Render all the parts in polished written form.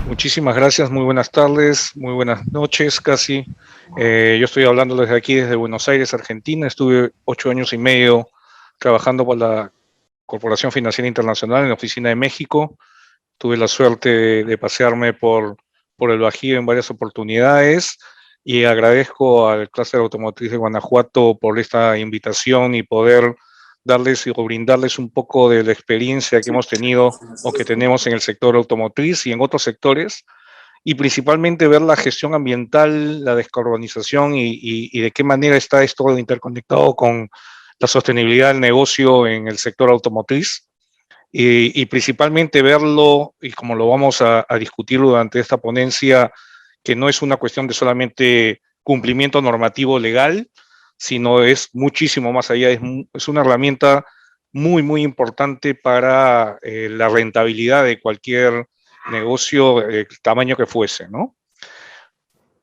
Muchísimas gracias, muy buenas tardes, muy buenas noches casi. Yo estoy hablando desde aquí, desde Buenos Aires, Argentina. Estuve 8 años y medio trabajando por la Corporación Financiera Internacional en la oficina de México. Tuve la suerte de pasearme por el Bajío en varias oportunidades y agradezco al clúster automotriz de Guanajuato por esta invitación y poder darles o brindarles un poco de la experiencia que hemos tenido o que tenemos en el sector automotriz y en otros sectores, y principalmente ver la gestión ambiental, la descarbonización y de qué manera está esto interconectado con la sostenibilidad del negocio en el sector automotriz. Y principalmente verlo, y como lo vamos a discutir durante esta ponencia, que no es una cuestión de solamente cumplimiento normativo legal, sino es muchísimo más allá, es una herramienta muy, muy importante para la rentabilidad de cualquier negocio, el tamaño que fuese, ¿no?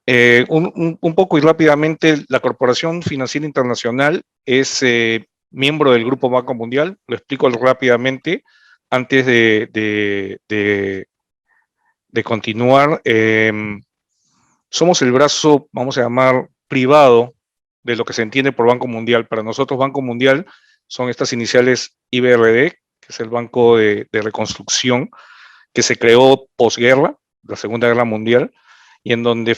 Un poco y rápidamente, la Corporación Financiera Internacional es miembro del Grupo Banco Mundial. Lo explico rápidamente antes de continuar. Somos el brazo, vamos a llamar, privado de lo que se entiende por Banco Mundial. Para nosotros, Banco Mundial son estas iniciales IBRD, que es el Banco de Reconstrucción, que se creó posguerra, la Segunda Guerra Mundial, y en donde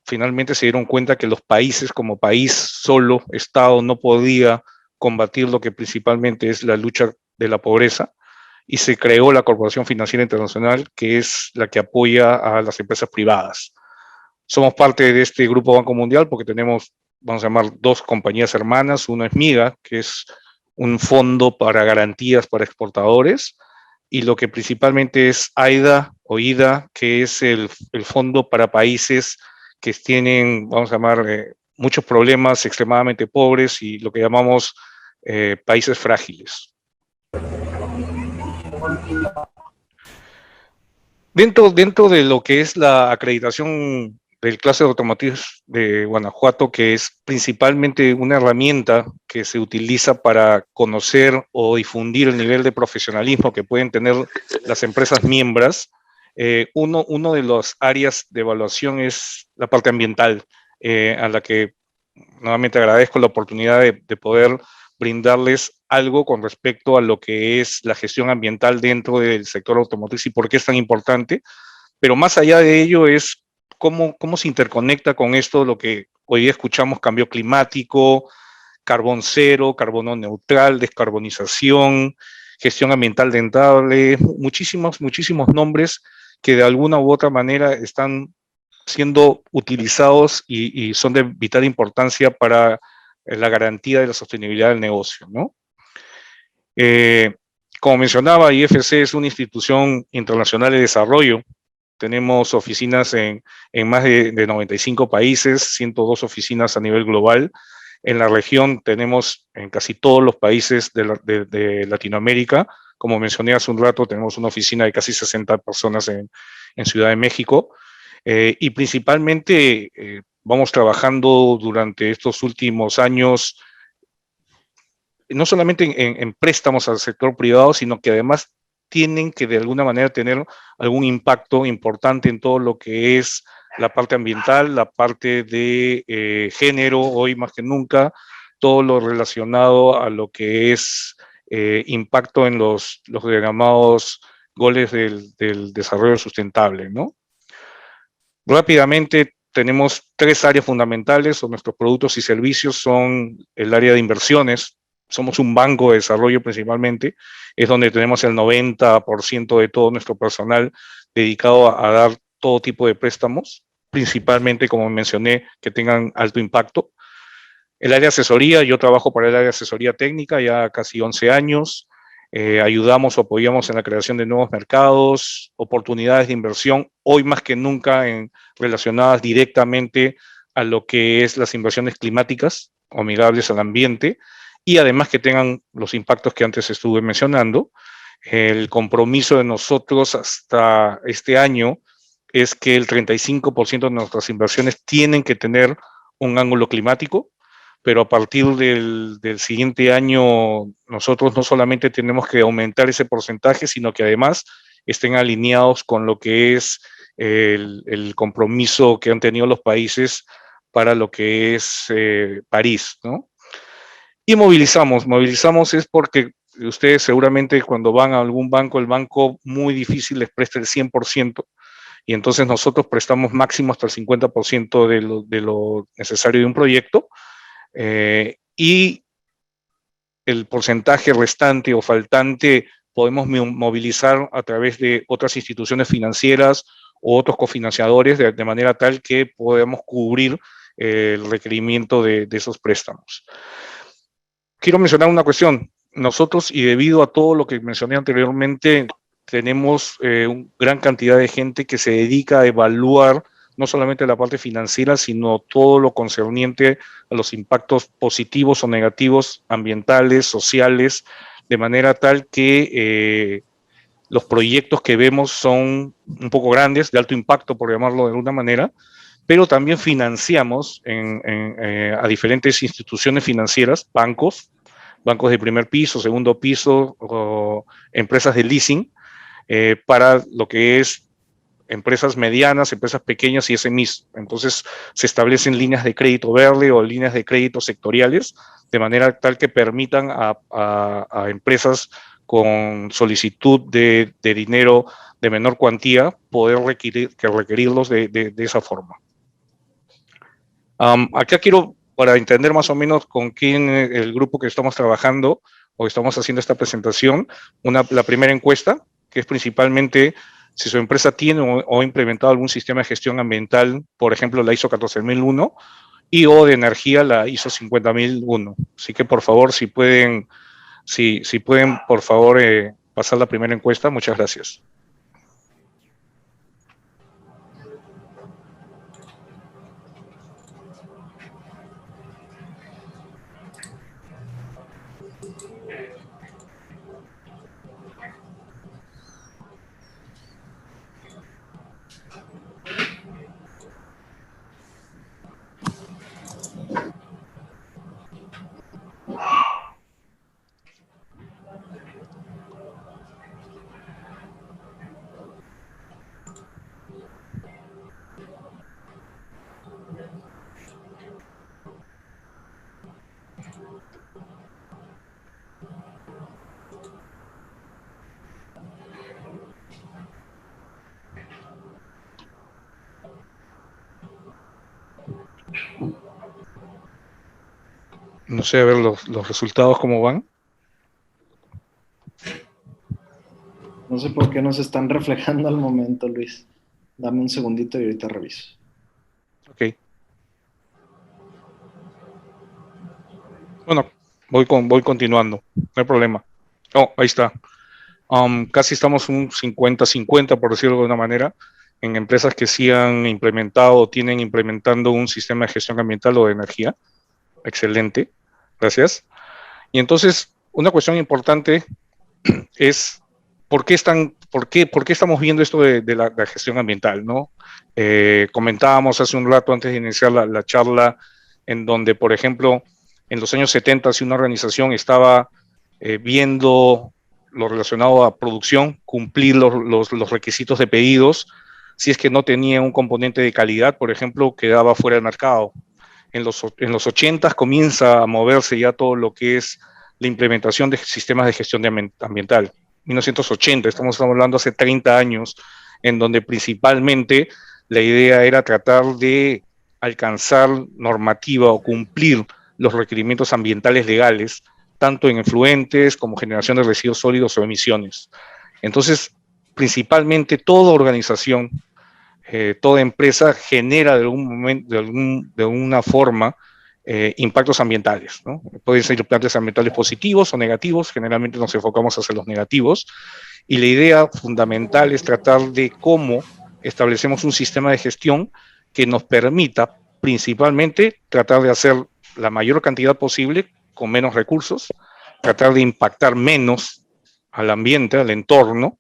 finalmente se dieron cuenta que los países, como país solo, Estado, no podía combatir lo que principalmente es la lucha de la pobreza, y se creó la Corporación Financiera Internacional, que es la que apoya a las empresas privadas. Somos parte de este Grupo Banco Mundial porque tenemos, vamos a llamar, dos compañías hermanas. Una es MIGA, que es un fondo para garantías para exportadores, y lo que principalmente es AIDA o IDA, que es el fondo para países que tienen, vamos a llamar, muchos problemas, extremadamente pobres y lo que llamamos países frágiles. Dentro de lo que es la acreditación del clúster automotriz de Guanajuato, que es principalmente una herramienta que se utiliza para conocer o difundir el nivel de profesionalismo que pueden tener las empresas miembros, uno de las áreas de evaluación es la parte ambiental, a la que nuevamente agradezco la oportunidad de poder brindarles algo con respecto a lo que es la gestión ambiental dentro del sector automotriz y por qué es tan importante. Pero más allá de ello es cómo se interconecta con esto lo que hoy día escuchamos: cambio climático, carbón cero, carbono neutral, descarbonización, gestión ambiental rentable, muchísimos nombres que de alguna u otra manera están siendo utilizados y son de vital importancia para la garantía de la sostenibilidad del negocio, ¿no? Como mencionaba, IFC es una institución internacional de desarrollo. Tenemos oficinas en más de 95 países, 102 oficinas a nivel global. En la región tenemos en casi todos los países de Latinoamérica. Como mencioné hace un rato, tenemos una oficina de casi 60 personas en Ciudad de México. Y principalmente vamos trabajando durante estos últimos años no solamente en préstamos al sector privado, sino que además tienen que de alguna manera tener algún impacto importante en todo lo que es la parte ambiental, la parte de género, hoy más que nunca, todo lo relacionado a lo que es impacto en los llamados goles del desarrollo sustentable, ¿no? Rápidamente, tenemos tres áreas fundamentales, o nuestros productos y servicios son el área de inversiones. Somos un banco de desarrollo principalmente, es donde tenemos el 90% de todo nuestro personal dedicado a dar todo tipo de préstamos, principalmente, como mencioné, que tengan alto impacto. El área de asesoría, yo trabajo para el área de asesoría técnica ya casi 11 años. Ayudamos o apoyamos en la creación de nuevos mercados, oportunidades de inversión, hoy más que nunca relacionadas directamente a lo que es las inversiones climáticas o amigables al ambiente, y además que tengan los impactos que antes estuve mencionando. El compromiso de nosotros hasta este año es que el 35% de nuestras inversiones tienen que tener un ángulo climático, pero a partir del siguiente año nosotros no solamente tenemos que aumentar ese porcentaje, sino que además estén alineados con lo que es el compromiso que han tenido los países para lo que es París, ¿no? Y movilizamos es porque ustedes seguramente cuando van a algún banco, el banco muy difícil les presta el 100%, y entonces nosotros prestamos máximo hasta el 50% de lo necesario de un proyecto, y el porcentaje restante o faltante podemos movilizar a través de otras instituciones financieras o otros cofinanciadores de manera tal que podamos cubrir el requerimiento de esos préstamos. Quiero mencionar una cuestión. Nosotros, y debido a todo lo que mencioné anteriormente, tenemos una gran cantidad de gente que se dedica a evaluar no solamente la parte financiera, sino todo lo concerniente a los impactos positivos o negativos ambientales, sociales, de manera tal que los proyectos que vemos son un poco grandes, de alto impacto, por llamarlo de alguna manera, pero también financiamos a diferentes instituciones financieras, bancos de primer piso, segundo piso, o empresas de leasing, para lo que es empresas medianas, empresas pequeñas y SMEs. Entonces se establecen líneas de crédito verde o líneas de crédito sectoriales, de manera tal que permitan a empresas con solicitud de dinero de menor cuantía poder requerirlos de esa forma. Acá quiero, para entender más o menos con quién el grupo que estamos trabajando o estamos haciendo esta presentación, la primera encuesta, que es principalmente si su empresa tiene o ha implementado algún sistema de gestión ambiental, por ejemplo, la ISO 14001, y o de energía, la ISO 50001. Así que, por favor, si pueden, por favor, pasar la primera encuesta, muchas gracias. No sé, a ver los resultados cómo van. No sé por qué no se están reflejando al momento, Luis. Dame un segundito y ahorita reviso. Ok. Bueno, voy continuando, no hay problema. Oh, ahí está. Casi estamos un 50-50, por decirlo de alguna manera, en empresas que sí han implementado o tienen implementando un sistema de gestión ambiental o de energía. Excelente, gracias. Y entonces, una cuestión importante es por qué estamos viendo esto de la gestión ambiental, ¿no? Comentábamos hace un rato antes de iniciar la charla, en donde, por ejemplo, en los años 70, si una organización estaba viendo lo relacionado a producción, cumplir los requisitos de pedidos, si es que no tenía un componente de calidad, por ejemplo, quedaba fuera del mercado. En los 80 comienza a moverse ya todo lo que es la implementación de sistemas de gestión ambiental. 1980, estamos hablando hace 30 años, en donde principalmente la idea era tratar de alcanzar normativa o cumplir los requerimientos ambientales legales, tanto en efluentes como generación de residuos sólidos o emisiones. Entonces, principalmente toda organización, toda empresa genera de algún momento, de alguna forma, impactos ambientales, ¿no? Pueden ser impactos ambientales positivos o negativos, generalmente nos enfocamos hacia los negativos, y la idea fundamental es tratar de cómo establecemos un sistema de gestión que nos permita principalmente tratar de hacer la mayor cantidad posible con menos recursos, tratar de impactar menos al ambiente, al entorno,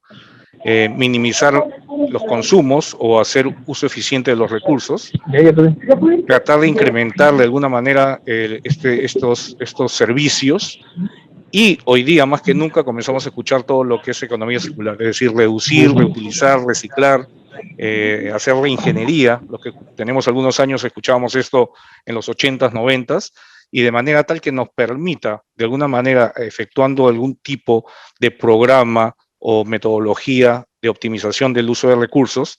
minimizar los consumos o hacer uso eficiente de los recursos, tratar de incrementar de alguna manera estos servicios, y hoy día más que nunca comenzamos a escuchar todo lo que es economía circular, es decir, reducir, reutilizar, reciclar, hacer reingeniería. Los que tenemos algunos años escuchábamos esto en los 80s, 90s, y de manera tal que nos permita, de alguna manera, efectuando algún tipo de programa o metodología de optimización del uso de recursos,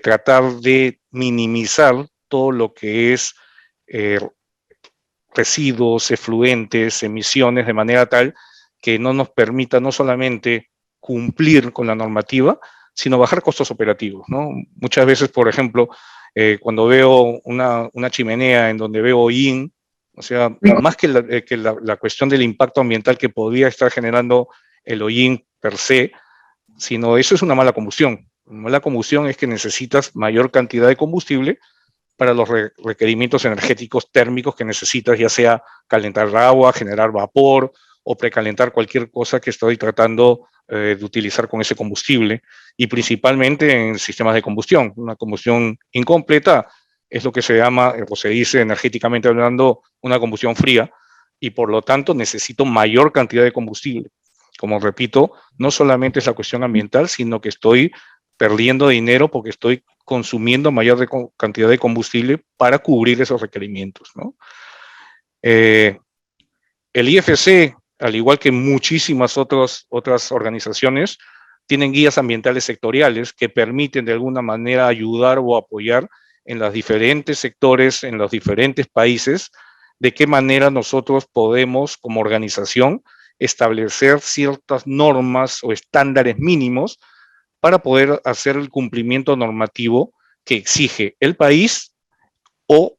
tratar de minimizar todo lo que es residuos, efluentes, emisiones, de manera tal que no nos permita no solamente cumplir con la normativa, sino bajar costos operativos, ¿no? Muchas veces, por ejemplo, cuando veo una chimenea en donde veo hollín, o sea, más que la cuestión del impacto ambiental que podría estar generando el hollín per se, sino eso es una mala combustión. Una mala combustión es que necesitas mayor cantidad de combustible para los requerimientos energéticos térmicos que necesitas, ya sea calentar agua, generar vapor o precalentar cualquier cosa que estoy tratando de utilizar con ese combustible, y principalmente en sistemas de combustión. Una combustión incompleta es lo que se llama, o se dice energéticamente hablando, una combustión fría, y por lo tanto necesito mayor cantidad de combustible. Como repito, no solamente es la cuestión ambiental, sino que estoy perdiendo dinero porque estoy consumiendo mayor cantidad de combustible para cubrir esos requerimientos, ¿no? El IFC, al igual que muchísimas otras organizaciones, tienen guías ambientales sectoriales que permiten de alguna manera ayudar o apoyar en los diferentes sectores, en los diferentes países, de qué manera nosotros podemos, como organización, establecer ciertas normas o estándares mínimos para poder hacer el cumplimiento normativo que exige el país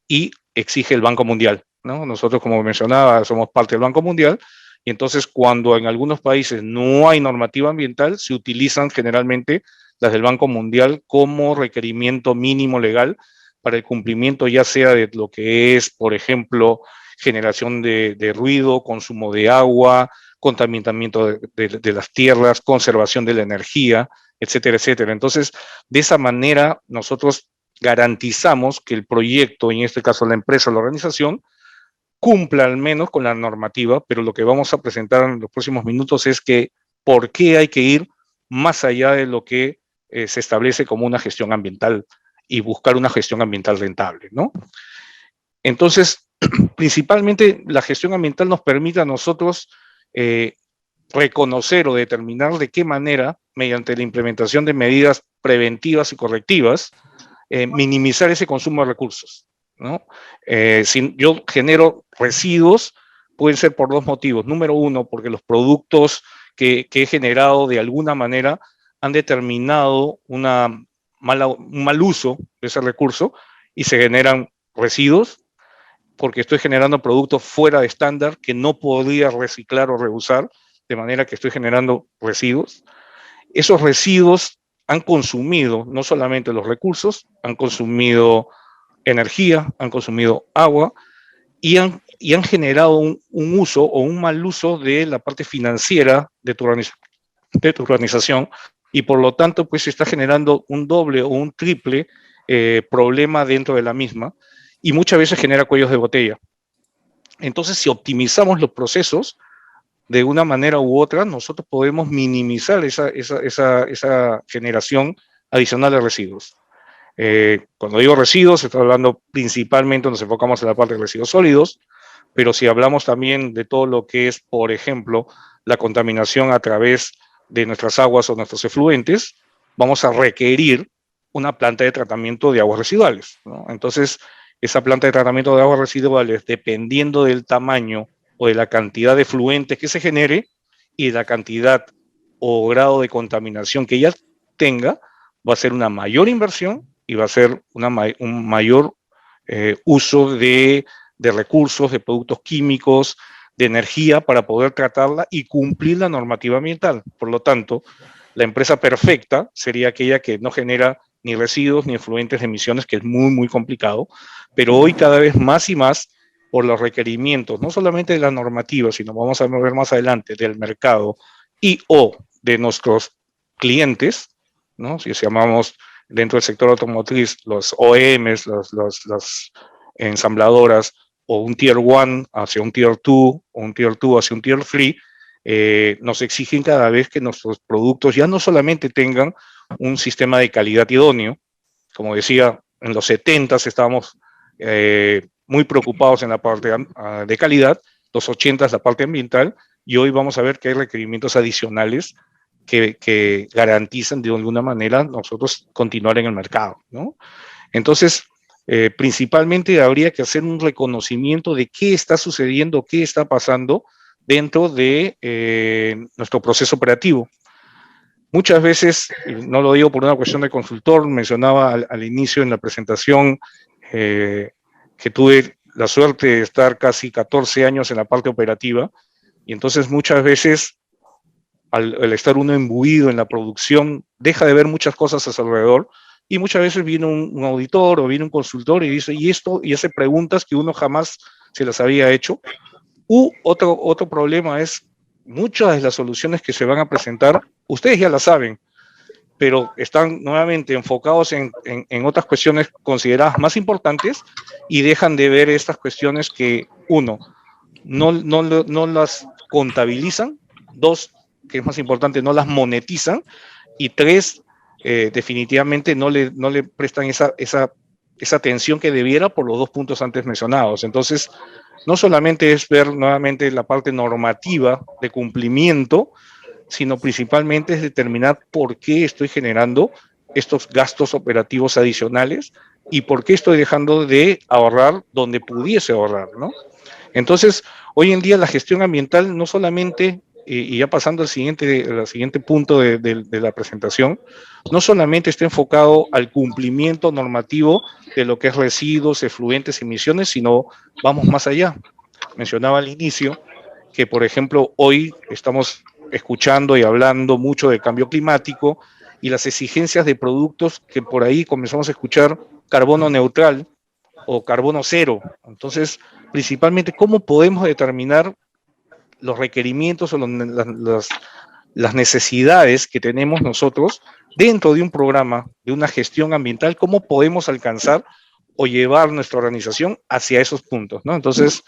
y exige el Banco Mundial, ¿no? Nosotros, como mencionaba, somos parte del Banco Mundial, y entonces cuando en algunos países no hay normativa ambiental, se utilizan generalmente las del Banco Mundial como requerimiento mínimo legal para el cumplimiento, ya sea de lo que es, por ejemplo, generación de ruido, consumo de agua, contaminamiento de las tierras, conservación de la energía, etcétera, etcétera. Entonces, de esa manera, nosotros garantizamos que el proyecto, en este caso la empresa o la organización, cumpla al menos con la normativa, pero lo que vamos a presentar en los próximos minutos es que por qué hay que ir más allá de lo que se establece como una gestión ambiental y buscar una gestión ambiental rentable, ¿no? Entonces, principalmente la gestión ambiental nos permite a nosotros reconocer o determinar de qué manera, mediante la implementación de medidas preventivas y correctivas, minimizar ese consumo de recursos, ¿no? Si yo genero residuos, pueden ser por dos motivos. Número uno, porque los productos que he generado de alguna manera han determinado un mal uso de ese recurso y se generan residuos, porque estoy generando productos fuera de estándar que no podría reciclar o reusar, de manera que estoy generando residuos. Esos residuos han consumido no solamente los recursos, han consumido energía, han consumido agua y han generado un uso o un mal uso de la parte financiera de tu organización, y por lo tanto pues está generando un doble o un triple problema dentro de la misma, y muchas veces genera cuellos de botella. Entonces, si optimizamos los procesos, de una manera u otra, nosotros podemos minimizar esa generación adicional de residuos. Cuando digo residuos, estoy hablando principalmente, nos enfocamos en la parte de residuos sólidos, pero si hablamos también de todo lo que es, por ejemplo, la contaminación a través de nuestras aguas o nuestros efluentes, vamos a requerir una planta de tratamiento de aguas residuales, ¿no? Entonces, esa planta de tratamiento de aguas residuales, dependiendo del tamaño o de la cantidad de efluentes que se genere y de la cantidad o grado de contaminación que ya tenga, va a ser una mayor inversión y va a ser un mayor uso de recursos, de productos químicos, de energía para poder tratarla y cumplir la normativa ambiental. Por lo tanto, la empresa perfecta sería aquella que no genera ni residuos ni efluentes de emisiones, que es muy, muy complicado, pero hoy cada vez más y más, por los requerimientos, no solamente de la normativa, sino vamos a ver más adelante, del mercado y o de nuestros clientes, ¿no? Si llamamos dentro del sector automotriz los OEMs, las ensambladoras, o un Tier 1 hacia un Tier 2, o un Tier 2 hacia un Tier 3, nos exigen cada vez que nuestros productos ya no solamente tengan un sistema de calidad idóneo, como decía, en los 70s estábamos muy preocupados en la parte de calidad, los 80s la parte ambiental, y hoy vamos a ver que hay requerimientos adicionales que garantizan de alguna manera nosotros continuar en el mercado, ¿no? Entonces, principalmente habría que hacer un reconocimiento de qué está sucediendo, qué está pasando dentro de nuestro proceso operativo. Muchas veces, no lo digo por una cuestión de consultor, mencionaba al inicio en la presentación que tuve la suerte de estar casi 14 años en la parte operativa, y entonces muchas veces al estar uno imbuido en la producción, deja de ver muchas cosas a su alrededor, y muchas veces viene un auditor o viene un consultor y dice, y esto, y hace preguntas que uno jamás se las había hecho. Otro problema es, muchas de las soluciones que se van a presentar, ustedes ya las saben, pero están nuevamente enfocados en otras cuestiones consideradas más importantes y dejan de ver estas cuestiones que, uno, no las contabilizan, dos, que es más importante, no las monetizan, y tres, definitivamente no le prestan esa atención que debiera por los dos puntos antes mencionados. Entonces, no solamente es ver nuevamente la parte normativa de cumplimiento, sino principalmente es determinar por qué estoy generando estos gastos operativos adicionales y por qué estoy dejando de ahorrar donde pudiese ahorrar, ¿no? Entonces, hoy en día la gestión ambiental no solamente, y ya pasando al siguiente punto de la presentación, no solamente está enfocado al cumplimiento normativo de lo que es residuos, efluentes, emisiones, sino vamos más allá. Mencionaba al inicio que, por ejemplo, hoy estamos escuchando y hablando mucho del cambio climático y las exigencias de productos que por ahí comenzamos a escuchar carbono neutral o carbono cero. Entonces, principalmente, ¿cómo podemos determinar los requerimientos o las necesidades que tenemos nosotros dentro de un programa, de una gestión ambiental? ¿Cómo podemos alcanzar o llevar nuestra organización hacia esos puntos, ¿no? Entonces,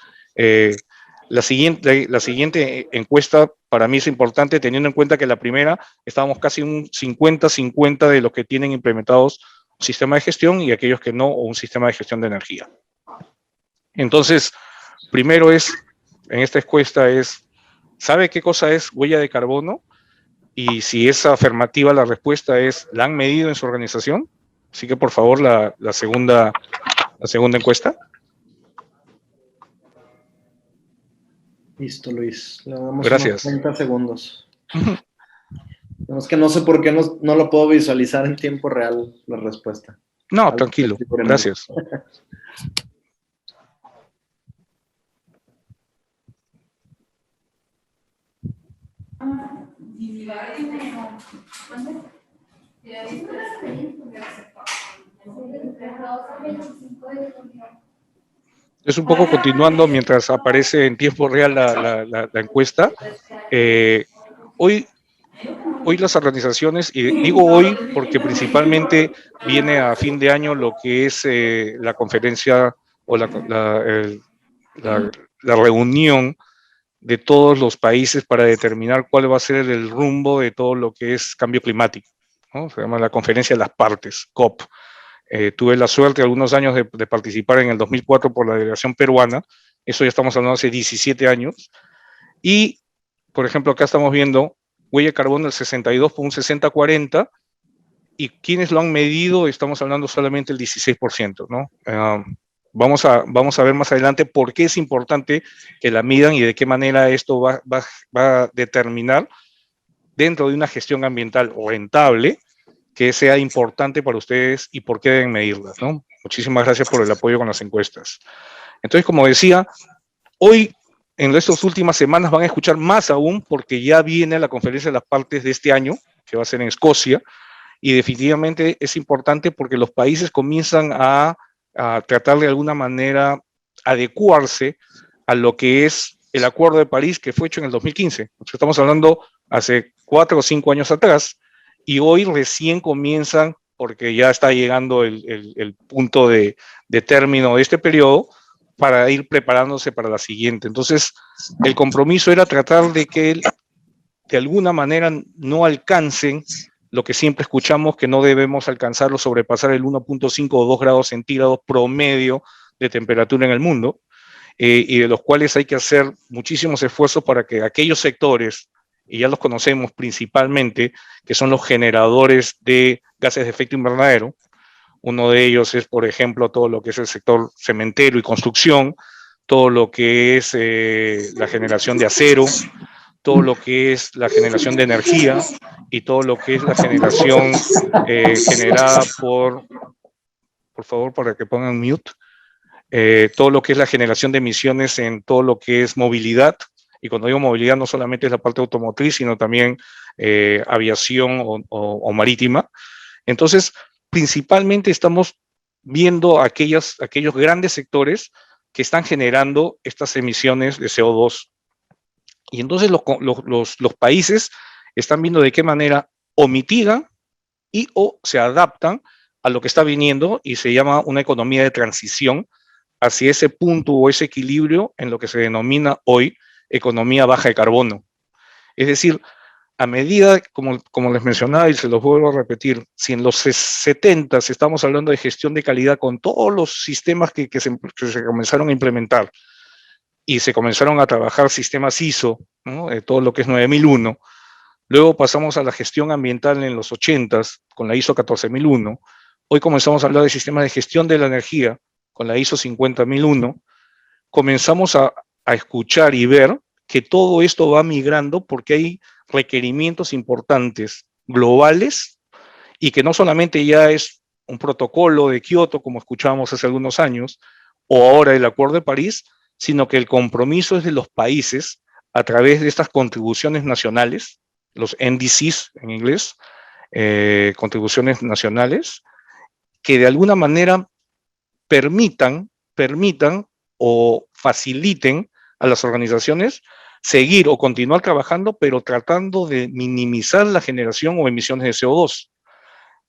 la siguiente encuesta para mí es importante, teniendo en cuenta que la primera estábamos casi un 50-50 de los que tienen implementados un sistema de gestión y aquellos que no, o un sistema de gestión de energía. Entonces, primero en esta encuesta ¿sabe qué cosa es huella de carbono? Y si es afirmativa la respuesta es, ¿la han medido en su organización? Así que por favor la segunda encuesta. Listo, Luis. Le damos Gracias. unos 30 segundos. Es que no sé por qué no lo puedo visualizar en tiempo real la respuesta. No, tranquilo. Gracias. Es un poco continuando mientras aparece en tiempo real la encuesta. Hoy las organizaciones, y digo hoy porque principalmente viene a fin de año lo que es la conferencia o la reunión de todos los países para determinar cuál va a ser el rumbo de todo lo que es cambio climático, ¿no? Se llama la conferencia de las partes, COP. Tuve la suerte algunos años de participar en el 2004 por la delegación peruana, eso ya estamos hablando hace 17 años, y por ejemplo acá estamos viendo huella de carbono del 62 por un 60-40, y quienes lo han medido estamos hablando solamente el 16%, ¿no? Vamos a ver más adelante por qué es importante que la midan y de qué manera esto va a determinar dentro de una gestión ambiental rentable que sea importante para ustedes y por qué deben medirlas, ¿no? Muchísimas gracias por el apoyo con las encuestas. Entonces, como decía, hoy, en estas últimas semanas, van a escuchar más aún porque ya viene la conferencia de las partes de este año, que va a ser en Escocia, y definitivamente es importante porque los países comienzan a tratar de alguna manera adecuarse a lo que es el Acuerdo de París que fue hecho en el 2015. Estamos hablando hace 4 o 5 años atrás, y hoy recién comienzan, porque ya está llegando el punto de término de este periodo, para ir preparándose para la siguiente. Entonces, el compromiso era tratar de que de alguna manera no alcancen lo que siempre escuchamos, que no debemos alcanzar o sobrepasar el 1.5 o 2 grados centígrados promedio de temperatura en el mundo, y de los cuales hay que hacer muchísimos esfuerzos para que aquellos sectores, y ya los conocemos principalmente, que son los generadores de gases de efecto invernadero. Uno de ellos es, por ejemplo, todo lo que es el sector cementero y construcción, todo lo que es la generación de acero, todo lo que es la generación de energía y todo lo que es la generación generada por favor, para que pongan mute, todo lo que es la generación de emisiones en todo lo que es movilidad. Y cuando digo movilidad no solamente es la parte automotriz, sino también aviación o marítima. Entonces, principalmente estamos viendo aquellos grandes sectores que están generando estas emisiones de CO2. Y entonces los países están viendo de qué manera o mitigan y o se adaptan a lo que está viniendo, y se llama una economía de transición hacia ese punto o ese equilibrio en lo que se denomina hoy economía baja de carbono. Es decir, a medida, como les mencionaba y se los vuelvo a repetir, si en los 70 estamos hablando de gestión de calidad con todos los sistemas que se comenzaron a implementar y se comenzaron a trabajar sistemas ISO, ¿no? Todo lo que es 9001, luego pasamos a la gestión ambiental en los 80s con la ISO 14001, hoy comenzamos a hablar de sistemas de gestión de la energía con la ISO 50001, comenzamos a escuchar y ver que todo esto va migrando porque hay requerimientos importantes globales, y que no solamente ya es un protocolo de Kioto, como escuchábamos hace algunos años, o ahora el Acuerdo de París, sino que el compromiso es de los países a través de estas contribuciones nacionales, los NDCs en inglés, contribuciones nacionales, que de alguna manera permitan o faciliten a las organizaciones seguir o continuar trabajando, pero tratando de minimizar la generación o emisiones de CO2.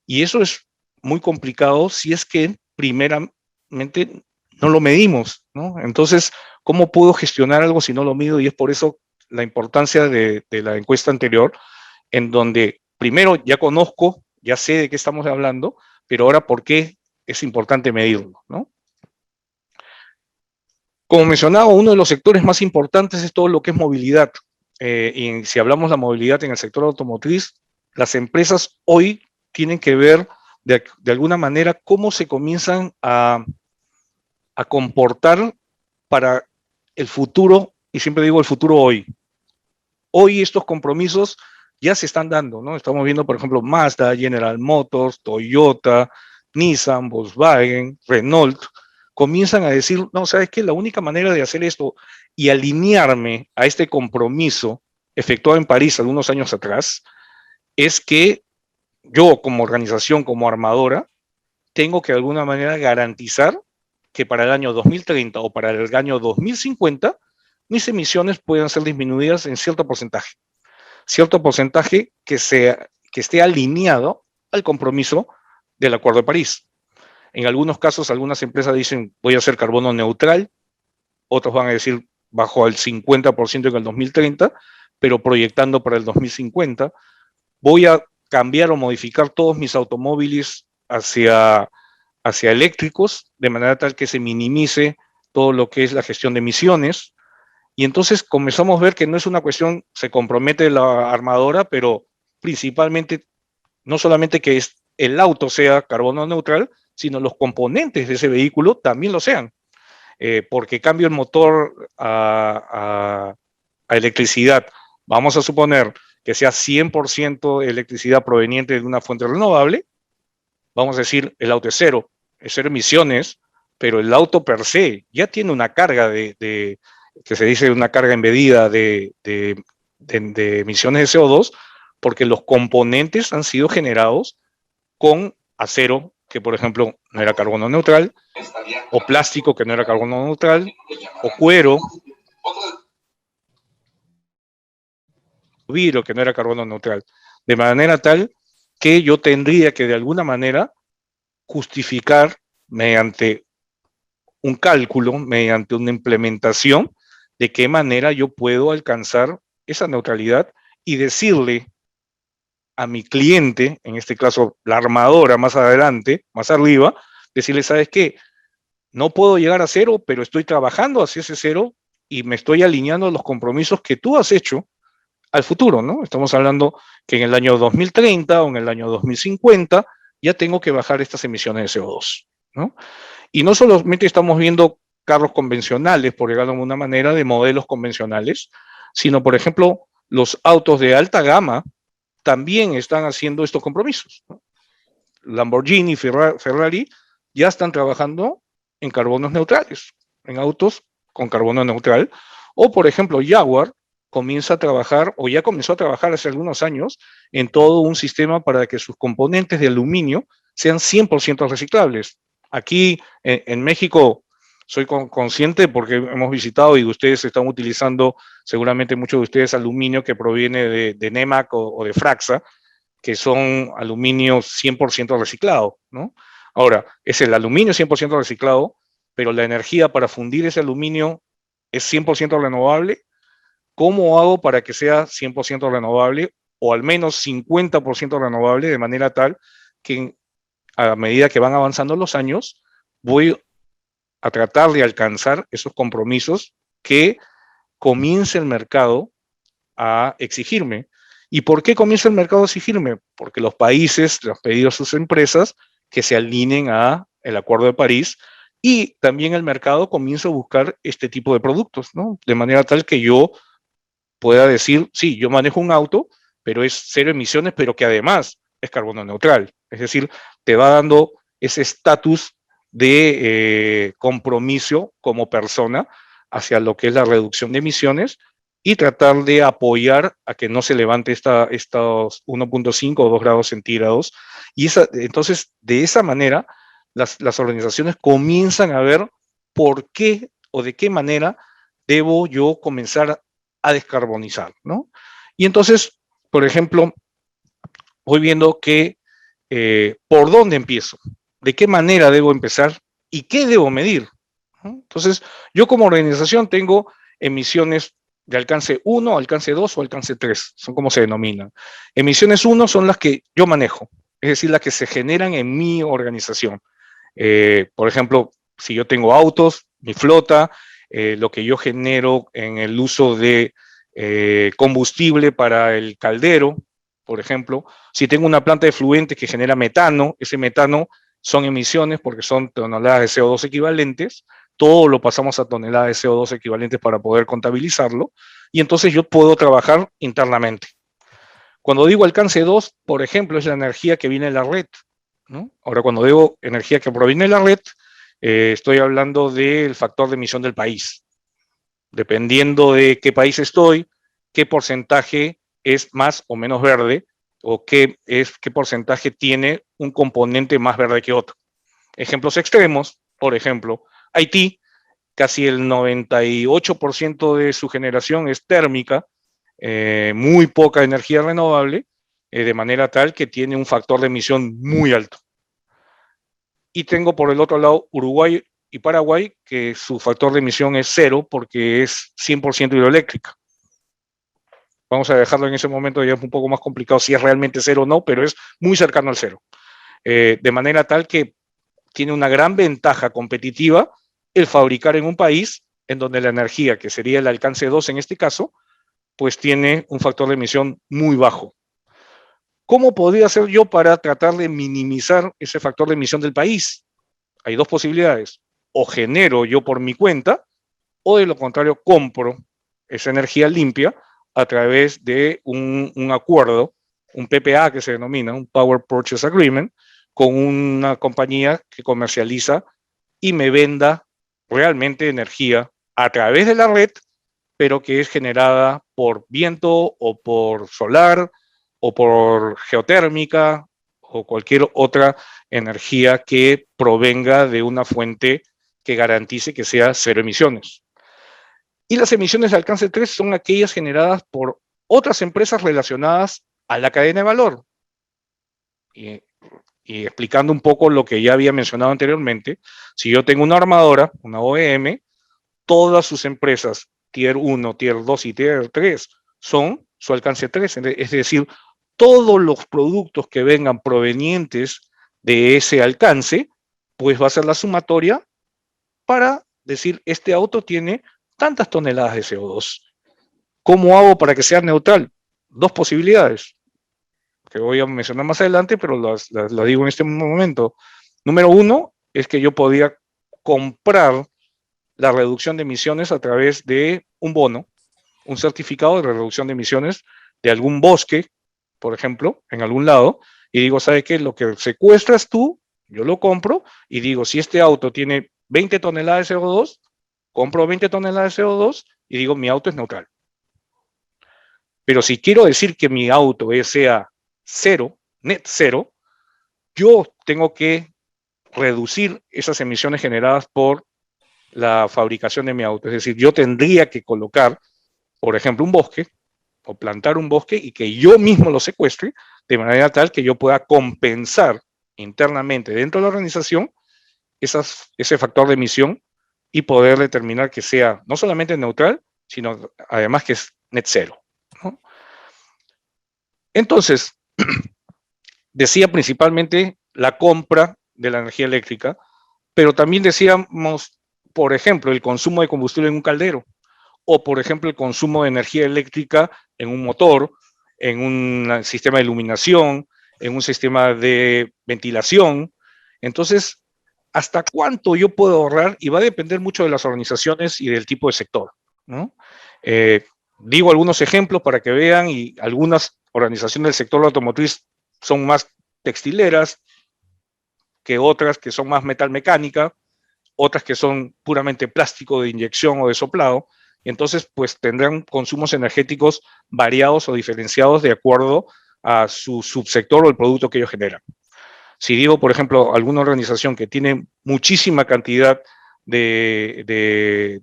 Y eso es muy complicado si es que primeramente no lo medimos, ¿no? Entonces, ¿cómo puedo gestionar algo si no lo mido? Y es por eso la importancia de la encuesta anterior, en donde primero ya conozco, ya sé de qué estamos hablando, pero ahora por qué es importante medirlo, ¿no? Como mencionaba, uno de los sectores más importantes es todo lo que es movilidad. Y si hablamos de la movilidad en el sector automotriz, las empresas hoy tienen que ver de alguna manera cómo se comienzan a comportar para el futuro, y siempre digo el futuro hoy. Hoy estos compromisos ya se están dando, ¿no? Estamos viendo, por ejemplo, Mazda, General Motors, Toyota, Nissan, Volkswagen, Renault, comienzan a decir, no, ¿sabes qué? La única manera de hacer esto y alinearme a este compromiso efectuado en París algunos años atrás es que yo como organización, como armadora, tengo que de alguna manera garantizar que para el año 2030 o para el año 2050 mis emisiones puedan ser disminuidas en cierto porcentaje que esté alineado al compromiso del Acuerdo de París. En algunos casos, algunas empresas dicen voy a ser carbono neutral, otros van a decir bajo el 50% en el 2030, pero proyectando para el 2050. Voy a cambiar o modificar todos mis automóviles hacia eléctricos, de manera tal que se minimice todo lo que es la gestión de emisiones. Y entonces comenzamos a ver que no es una cuestión, se compromete la armadora, pero principalmente no solamente que el auto sea carbono neutral, sino los componentes de ese vehículo también lo sean. Porque cambio el motor a electricidad, vamos a suponer que sea 100% electricidad proveniente de una fuente renovable, vamos a decir el auto es cero emisiones, pero el auto per se ya tiene una carga que se dice una carga embedida de emisiones de CO2, porque los componentes han sido generados con acero, que por ejemplo no era carbono neutral, o plástico, que no era carbono neutral, o cuero, vidrio, que no era carbono neutral. De manera tal que yo tendría que de alguna manera justificar mediante un cálculo, mediante una implementación, de qué manera yo puedo alcanzar esa neutralidad y decirle a mi cliente, en este caso la armadora más adelante, más arriba, decirle, ¿sabes qué? No puedo llegar a cero, pero estoy trabajando hacia ese cero y me estoy alineando a los compromisos que tú has hecho al futuro, ¿no? Estamos hablando que en el año 2030 o en el año 2050 ya tengo que bajar estas emisiones de CO2, ¿no? Y no solamente estamos viendo carros convencionales, por llamarlo de una manera, de modelos convencionales, sino, por ejemplo, los autos de alta gama también están haciendo estos compromisos, ¿no? Lamborghini, Ferrari ya están trabajando en carbonos neutrales, en autos con carbono neutral. O, por ejemplo, Jaguar comienza a trabajar, o ya comenzó a trabajar hace algunos años, en todo un sistema para que sus componentes de aluminio sean 100% reciclables. Aquí en México soy consciente porque hemos visitado y ustedes están utilizando, seguramente muchos de ustedes, aluminio que proviene de Nemac o de Fraxa, que son aluminio 100% reciclado, ¿no? Ahora, es el aluminio 100% reciclado, pero la energía para fundir ese aluminio es 100% renovable. ¿Cómo hago para que sea 100% renovable o al menos 50% renovable, de manera tal que a medida que van avanzando los años voy a tratar de alcanzar esos compromisos que comience el mercado a exigirme? ¿Y por qué comienza el mercado a exigirme? Porque los países les han pedido a sus empresas que se alineen a el Acuerdo de París, y también el mercado comienza a buscar este tipo de productos, ¿no? De manera tal que yo pueda decir, sí, yo manejo un auto, pero es cero emisiones, pero que además es carbono neutral. Es decir, te va dando ese estatus de compromiso como persona hacia lo que es la reducción de emisiones, y tratar de apoyar a que no se levante estos 1.5 o 2 grados centígrados. Y entonces, de esa manera, las organizaciones comienzan a ver por qué o de qué manera debo yo comenzar a descarbonizar, ¿no? Y entonces, por ejemplo, voy viendo que por dónde empiezo, de qué manera debo empezar y qué debo medir, ¿no? Entonces, yo como organización tengo emisiones de alcance 1, alcance 2 o alcance 3, son como se denominan. Emisiones 1 son las que yo manejo, es decir, las que se generan en mi organización. Por ejemplo, si yo tengo autos, mi flota, lo que yo genero en el uso de combustible para el caldero, por ejemplo. Si tengo una planta de fluentes que genera metano, ese metano son emisiones porque son toneladas de CO2 equivalentes. Todo lo pasamos a toneladas de CO2 equivalentes para poder contabilizarlo, y entonces yo puedo trabajar internamente. Cuando digo alcance 2, por ejemplo, es la energía que viene de la red, ¿no? Ahora, cuando digo energía que proviene de la red, estoy hablando del factor de emisión del país. Dependiendo de qué país estoy, qué porcentaje es más o menos verde, o qué porcentaje tiene un componente más verde que otro. Ejemplos extremos, por ejemplo, Haití, casi el 98% de su generación es térmica, muy poca energía renovable, de manera tal que tiene un factor de emisión muy alto. Y tengo por el otro lado Uruguay y Paraguay, que su factor de emisión es cero porque es 100% hidroeléctrica. Vamos a dejarlo en ese momento, ya es un poco más complicado si es realmente cero o no, pero es muy cercano al cero. De manera tal que tiene una gran ventaja competitiva el fabricar en un país en donde la energía, que sería el alcance 2 en este caso, pues tiene un factor de emisión muy bajo. ¿Cómo podría hacer yo para tratar de minimizar ese factor de emisión del país? Hay dos posibilidades: o genero yo por mi cuenta, o de lo contrario compro esa energía limpia a través de un acuerdo, un PPA que se denomina, un Power Purchase Agreement, con una compañía que comercializa y me venda realmente energía a través de la red, pero que es generada por viento o por solar o por geotérmica o cualquier otra energía que provenga de una fuente que garantice que sea cero emisiones. Y las emisiones de alcance 3 son aquellas generadas por otras empresas relacionadas a la cadena de valor. Y explicando un poco lo que ya había mencionado anteriormente, si yo tengo una armadora, una OEM, todas sus empresas Tier 1, Tier 2 y Tier 3 son su alcance 3, es decir, todos los productos que vengan provenientes de ese alcance, pues va a ser la sumatoria para decir, este auto tiene tantas toneladas de CO2. ¿Cómo hago para que sea neutral? Dos posibilidades, que voy a mencionar más adelante, pero las digo en este momento. Número uno es que yo podía comprar la reducción de emisiones a través de un bono, un certificado de reducción de emisiones de algún bosque, por ejemplo, en algún lado, y digo, ¿sabe qué? Lo que secuestras tú, yo lo compro, y digo, si este auto tiene 20 toneladas de CO2, compro 20 toneladas de CO2 y digo, mi auto es neutral. Pero si quiero decir que mi auto sea cero, net cero, yo tengo que reducir esas emisiones generadas por la fabricación de mi auto. Es decir, yo tendría que colocar, por ejemplo, un bosque o plantar un bosque y que yo mismo lo secuestre de manera tal que yo pueda compensar internamente dentro de la organización ese factor de emisión y poder determinar que sea no solamente neutral, sino además que es net cero, ¿no? Entonces, decía principalmente la compra de la energía eléctrica, pero también decíamos, por ejemplo, el consumo de combustible en un caldero, o por ejemplo el consumo de energía eléctrica en un motor, en un sistema de iluminación, en un sistema de ventilación. Entonces, ¿hasta cuánto yo puedo ahorrar? Y va a depender mucho de las organizaciones y del tipo de sector, ¿no? Digo algunos ejemplos para que vean, y algunas organizaciones del sector automotriz son más textileras que otras que son más metalmecánica, otras que son puramente plástico de inyección o de soplado, y entonces pues tendrán consumos energéticos variados o diferenciados de acuerdo a su subsector o el producto que ellos generan. Si digo, por ejemplo, alguna organización que tiene muchísima cantidad de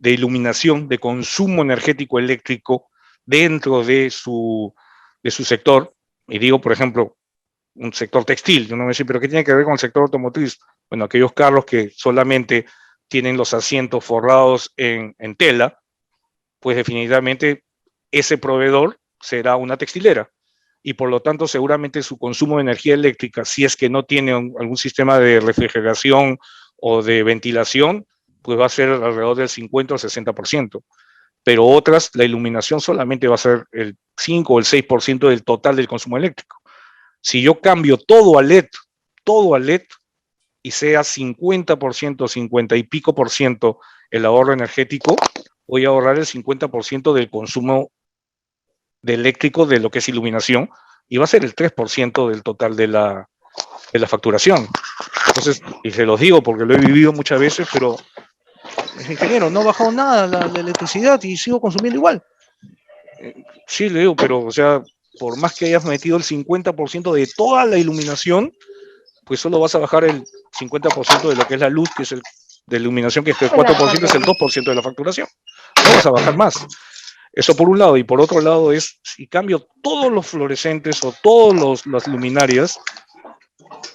iluminación, de consumo energético eléctrico dentro de su sector, y digo, por ejemplo, un sector textil, yo no me sé, pero ¿qué tiene que ver con el sector automotriz? Bueno, aquellos carros que solamente tienen los asientos forrados en tela, pues definitivamente ese proveedor será una textilera y por lo tanto seguramente su consumo de energía eléctrica, si es que no tiene algún sistema de refrigeración o de ventilación, pues va a ser alrededor del 50 o 60%. Pero otras, la iluminación solamente va a ser el 5 o el 6% del total del consumo eléctrico. Si yo cambio todo a LED y sea 50%, 50 y pico por ciento el ahorro energético, voy a ahorrar el 50% del consumo de eléctrico de lo que es iluminación y va a ser el 3% del total de la facturación. Entonces, y se los digo porque lo he vivido muchas veces, pero ingeniero, no ha bajado nada la electricidad y sigo consumiendo igual. Sí, le digo, pero o sea, por más que hayas metido el 50% de toda la iluminación, pues solo vas a bajar el 50% de lo que es la luz, que es de iluminación, que es el 4%, es el 2% de la facturación. No vas a bajar más. Eso por un lado. Y por otro lado es, si cambio todos los fluorescentes o todas las luminarias,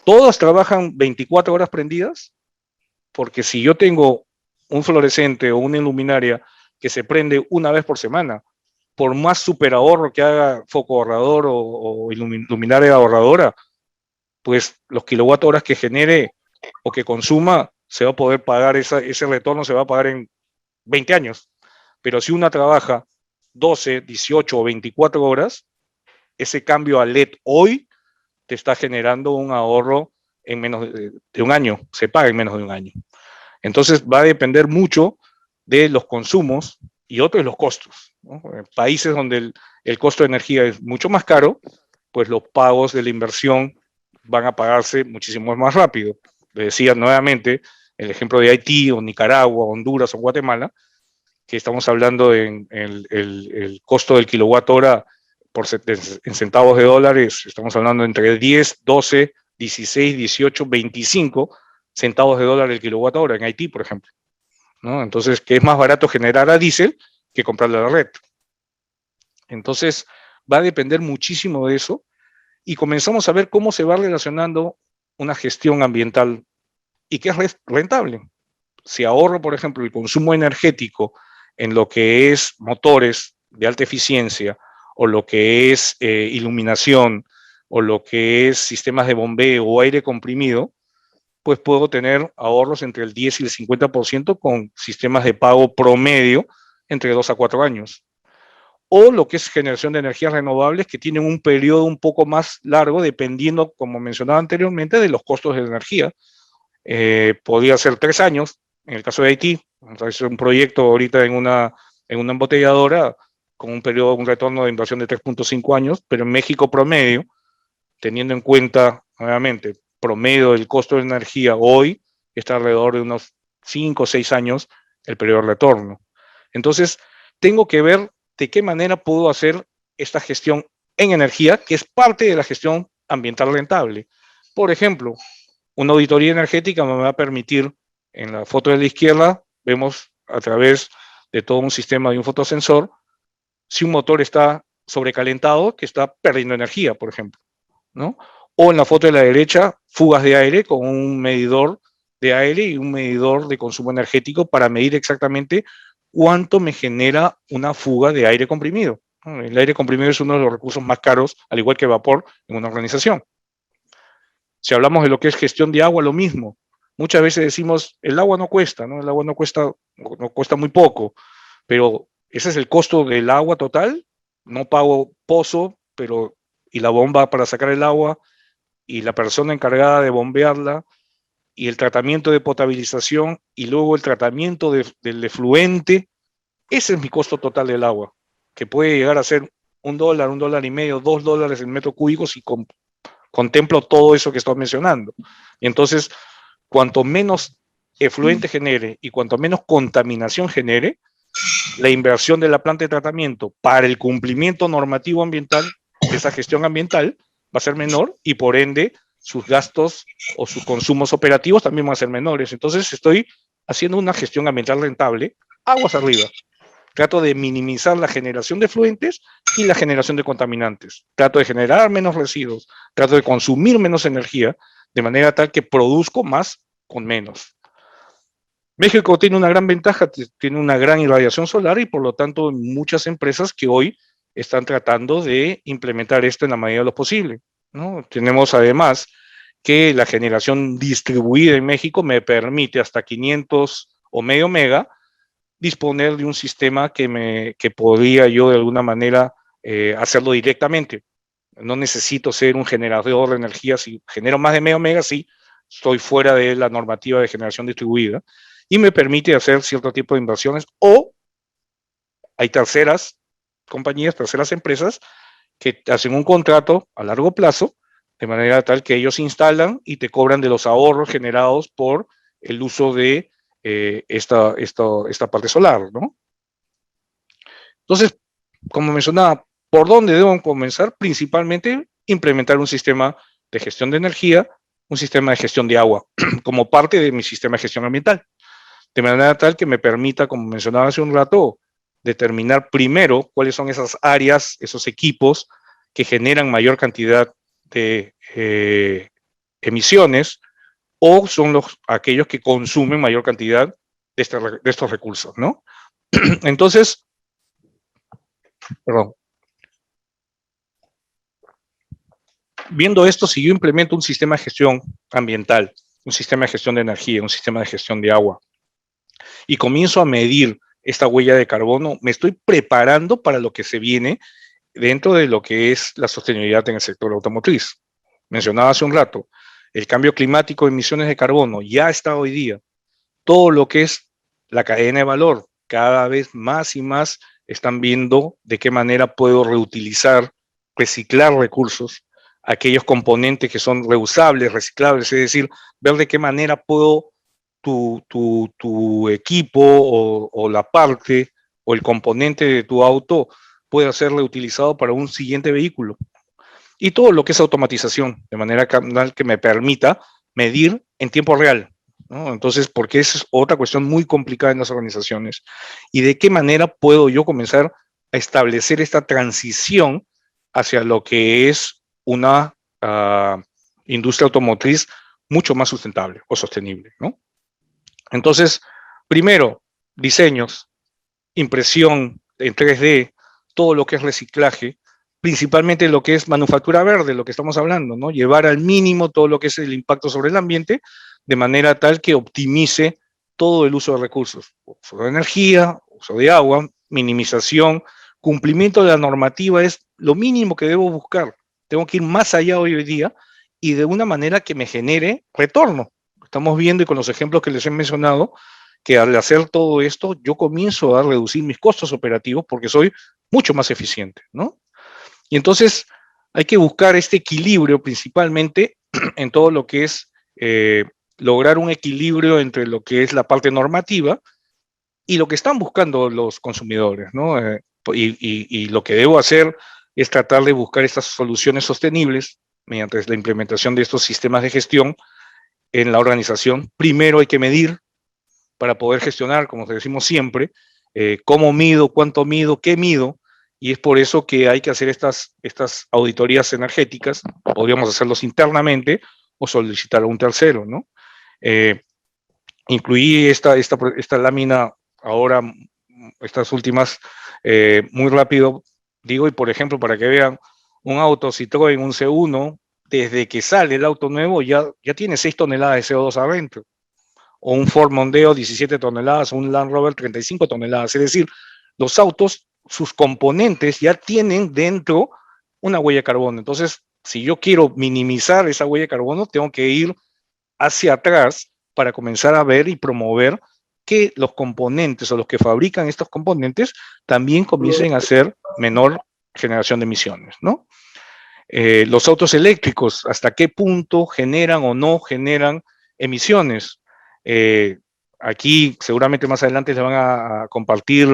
todas trabajan 24 horas prendidas, porque si yo tengo un fluorescente o una luminaria que se prende una vez por semana, por más super ahorro que haga foco ahorrador o luminaria ahorradora, pues los kilowatt horas que genere o que consuma, se va a poder pagar, ese retorno se va a pagar en 20 años. Pero si una trabaja 12, 18 o 24 horas, ese cambio a LED hoy te está generando un ahorro en menos de un año, se paga en menos de un año. Entonces va a depender mucho de los consumos y otro de los costos, ¿no? En países donde el costo de energía es mucho más caro, pues los pagos de la inversión van a pagarse muchísimo más rápido. Le decía nuevamente el ejemplo de Haití o Nicaragua, Honduras o Guatemala, que estamos hablando en el costo del kilowatt hora en centavos de dólares, estamos hablando entre 10, 12, 16, 18, 25 centavos de dólar el kilowatt hora en Haití, por ejemplo, ¿no? Entonces, que es más barato generar a diésel que comprarle a la red. Entonces, va a depender muchísimo de eso y comenzamos a ver cómo se va relacionando una gestión ambiental y que es rentable. Si ahorro, por ejemplo, el consumo energético en lo que es motores de alta eficiencia o lo que es iluminación, o lo que es sistemas de bombeo o aire comprimido, pues puedo tener ahorros entre el 10 y el 50% con sistemas de pago promedio entre 2 a 4 años. O lo que es generación de energías renovables que tienen un periodo un poco más largo, dependiendo, como mencionaba anteriormente, de los costos de la energía. Podría ser 3 años, en el caso de Haití, es un proyecto ahorita en una embotelladora con un periodo, un retorno de inversión de 3.5 años, pero en México promedio, teniendo en cuenta, nuevamente, promedio del costo de energía hoy, está alrededor de unos 5 o 6 años el periodo de retorno. Entonces, tengo que ver de qué manera puedo hacer esta gestión en energía, que es parte de la gestión ambiental rentable. Por ejemplo, una auditoría energética me va a permitir, en la foto de la izquierda, vemos a través de todo un sistema de un fotosensor, si un motor está sobrecalentado, que está perdiendo energía, por ejemplo, ¿no? O en la foto de la derecha, fugas de aire con un medidor de aire y un medidor de consumo energético para medir exactamente cuánto me genera una fuga de aire comprimido. El aire comprimido es uno de los recursos más caros, al igual que el vapor, en una organización. Si hablamos de lo que es gestión de agua, lo mismo. Muchas veces decimos, el agua no cuesta, ¿no? El agua no cuesta muy poco, pero ese es el costo del agua total. No pago pozo, pero y la bomba para sacar el agua, y la persona encargada de bombearla, y el tratamiento de potabilización, y luego el tratamiento del efluente. Ese es mi costo total del agua, que puede llegar a ser $1, $1.50, $2 el metro cúbico si contemplo todo eso que estoy mencionando. Y entonces, cuanto menos efluente genere y cuanto menos contaminación genere, la inversión de la planta de tratamiento para el cumplimiento normativo ambiental de esa gestión ambiental va a ser menor y por ende sus gastos o sus consumos operativos también van a ser menores. Entonces estoy haciendo una gestión ambiental rentable, aguas arriba. Trato de minimizar la generación de efluentes y la generación de contaminantes. Trato de generar menos residuos, trato de consumir menos energía, de manera tal que produzco más con menos. México tiene una gran ventaja, tiene una gran irradiación solar y por lo tanto muchas empresas que hoy están tratando de implementar esto en la medida de lo posible, ¿no? Tenemos además que la generación distribuida en México me permite hasta 500 o medio mega disponer de un sistema que podría yo de alguna manera hacerlo directamente. No necesito ser un generador de energía. Si genero más de medio mega, sí, estoy fuera de la normativa de generación distribuida y me permite hacer cierto tipo de inversiones. O hay terceras compañías, terceras empresas que hacen un contrato a largo plazo de manera tal que ellos instalan y te cobran de los ahorros generados por el uso de esta parte solar, ¿no? Entonces, como mencionaba, ¿por dónde debo comenzar? Principalmente implementar un sistema de gestión de energía, un sistema de gestión de agua, como parte de mi sistema de gestión ambiental, de manera tal que me permita, como mencionaba hace un rato, determinar primero cuáles son esas áreas, esos equipos que generan mayor cantidad de emisiones o son aquellos que consumen mayor cantidad de estos recursos, ¿no? Entonces, perdón. Viendo esto, si yo implemento un sistema de gestión ambiental, un sistema de gestión de energía, un sistema de gestión de agua, y comienzo a medir esta huella de carbono, me estoy preparando para lo que se viene dentro de lo que es la sostenibilidad en el sector automotriz. Mencionaba hace un rato, el cambio climático, emisiones de carbono, ya está hoy día. Todo lo que es la cadena de valor, cada vez más y más están viendo de qué manera puedo reutilizar, reciclar recursos, aquellos componentes que son reusables, reciclables, es decir, ver de qué manera puedo tu equipo o la parte o el componente de tu auto puede ser reutilizado para un siguiente vehículo. Y todo lo que es automatización, de manera que me permita medir en tiempo real, ¿no? Entonces, porque esa es otra cuestión muy complicada en las organizaciones. ¿Y de qué manera puedo yo comenzar a establecer esta transición hacia lo que es una industria automotriz mucho más sustentable o sostenible, ¿no? Entonces, primero, diseños, impresión en 3D, todo lo que es reciclaje, principalmente lo que es manufactura verde, lo que estamos hablando, ¿no? Llevar al mínimo todo lo que es el impacto sobre el ambiente, de manera tal que optimice todo el uso de recursos, uso de energía, uso de agua, minimización, cumplimiento de la normativa es lo mínimo que debo buscar. Tengo que ir más allá hoy día y de una manera que me genere retorno. Estamos viendo y con los ejemplos que les he mencionado, que al hacer todo esto yo comienzo a reducir mis costos operativos porque soy mucho más eficiente, ¿no? Y entonces hay que buscar este equilibrio principalmente en todo lo que es lograr un equilibrio entre lo que es la parte normativa y lo que están buscando los consumidores, ¿no? Y lo que debo hacer es tratar de buscar estas soluciones sostenibles mediante la implementación de estos sistemas de gestión en la organización. Primero hay que medir para poder gestionar, como decimos siempre, cómo mido, cuánto mido, qué mido, y es por eso que hay que hacer estas auditorías energéticas, podríamos hacerlos internamente o solicitar a un tercero, ¿no? Incluí esta lámina ahora, estas últimas, muy rápido, digo, y por ejemplo, para que vean, un auto Citroën, un C1, desde que sale el auto nuevo ya tiene 6 toneladas de CO2 adentro, o un Ford Mondeo 17 toneladas, o un Land Rover 35 toneladas, es decir, los autos, sus componentes ya tienen dentro una huella de carbono. Entonces, si yo quiero minimizar esa huella de carbono, tengo que ir hacia atrás para comenzar a ver y promover que los componentes o los que fabrican estos componentes también comiencen a hacer menor generación de emisiones, ¿no? Los autos eléctricos, ¿hasta qué punto generan o no generan emisiones? Aquí seguramente más adelante les van a compartir